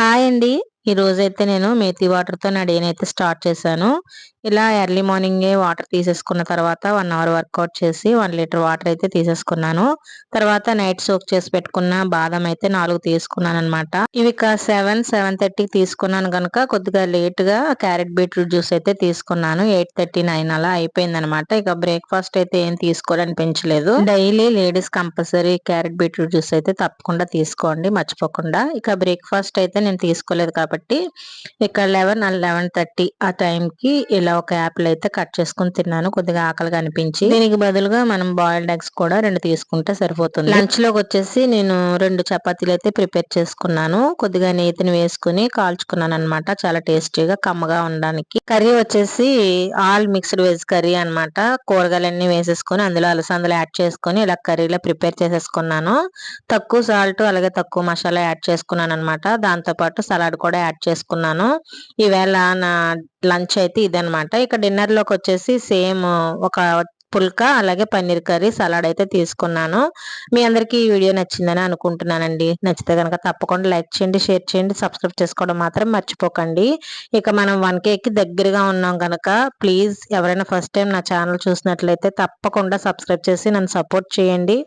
Hi అండి. ఈ రోజైతే నేను మేథీ వాటర్‌తో నా డేనైతే స్టార్ట్ చేశాను. ఇలా ఎర్లీ మార్నింగే వాటర్ తీసేసుకున్న తర్వాత 1 అవర్ వర్కౌట్ చేసి 1 లీటర్ వాటర్ అయితే తీసేసుకున్నాను. తర్వాత నైట్ సోక్ చేసి పెట్టుకున్న బాదం అయితే 4 తీసుకున్నాననమాట. ఇవి 7:30కి తీసుకున్నాను గనుక కొద్దిగా లేట్‌గా క్యారెట్ బీట్రూట్ జ్యూస్ అయితే తీసుకున్నాను. 8:39 అలా అయిపోయిందనమాట. ఇక బ్రేక్‌ఫాస్ట్ అయితే ఏం తీసుకోవాలనిపించలేదు. Daily ladies compulsory carrot beetroot juice అయితే తప్పకుండా తీసుకోండి మర్చిపోకుండా. ఇక బ్రేక్‌ఫాస్ట్ అయితే నేను తీసుకోలేదు కాబట్టి ఇక్కడ 11:30 ఆ టైంకి ఇలా ఒక యాపిల్ అయితే కట్ చేసుకుని తిన్నాను. కొద్దిగా ఆకలిగా అనిపించి. దీనికి బదులుగా మనం బాయిల్డ్ ఎగ్స్ కూడా 2 తీసుకుంటే సరిపోతుంది. లంచ్ లోకి వచ్చేసి నేను 2 చపాతీలు అయితే ప్రిపేర్ చేసుకున్నాను. కొద్దిగా నేతిని వేసుకుని కాల్చుకున్నాను అనమాట. చాలా టేస్టీగా కమ్మగా ఉండడానికి. కర్రీ వచ్చేసి ఆల్ మిక్స్డ్ వెజ్ కర్రీ అనమాట. కూరగాయలన్నీ వేసేసుకొని అందులో అలసందలు యాడ్ చేసుకొని ఇలా కర్రీలో ప్రిపేర్ చేసేసుకున్నాను. తక్కువ సాల్ట్ అలాగే తక్కువ మసాలా యాడ్ చేసుకున్నాను అనమాట. దాంతో పాటు సలాడ్ కూడా యాడ్ చేసుకున్నాను. ఈవేళ నా లంచ్ అయితే ఇదనమాట. ఇక డిన్నర్ లోకి వచ్చేసి సేమ్ ఒక పుల్కా అలాగే పన్నీర్ కర్రీ సలాడ్ అయితే తీసుకున్నాను. మీ అందరికీ ఈ వీడియో నచ్చిందని అనుకుంటున్నానండి. నచ్చితే కనుక తప్పకుండా లైక్ చేయండి, షేర్ చేయండి, సబ్స్క్రైబ్ చేసుకోవడం మాత్రం మర్చిపోకండి. ఇక మనం 1Kకి దగ్గరగా ఉన్నాం కనుక ప్లీజ్ ఎవరైనా ఫస్ట్ టైం నా ఛానల్ చూసినట్లయితే తప్పకుండా సబ్స్క్రైబ్ చేసి నన్ను సపోర్ట్ చేయండి.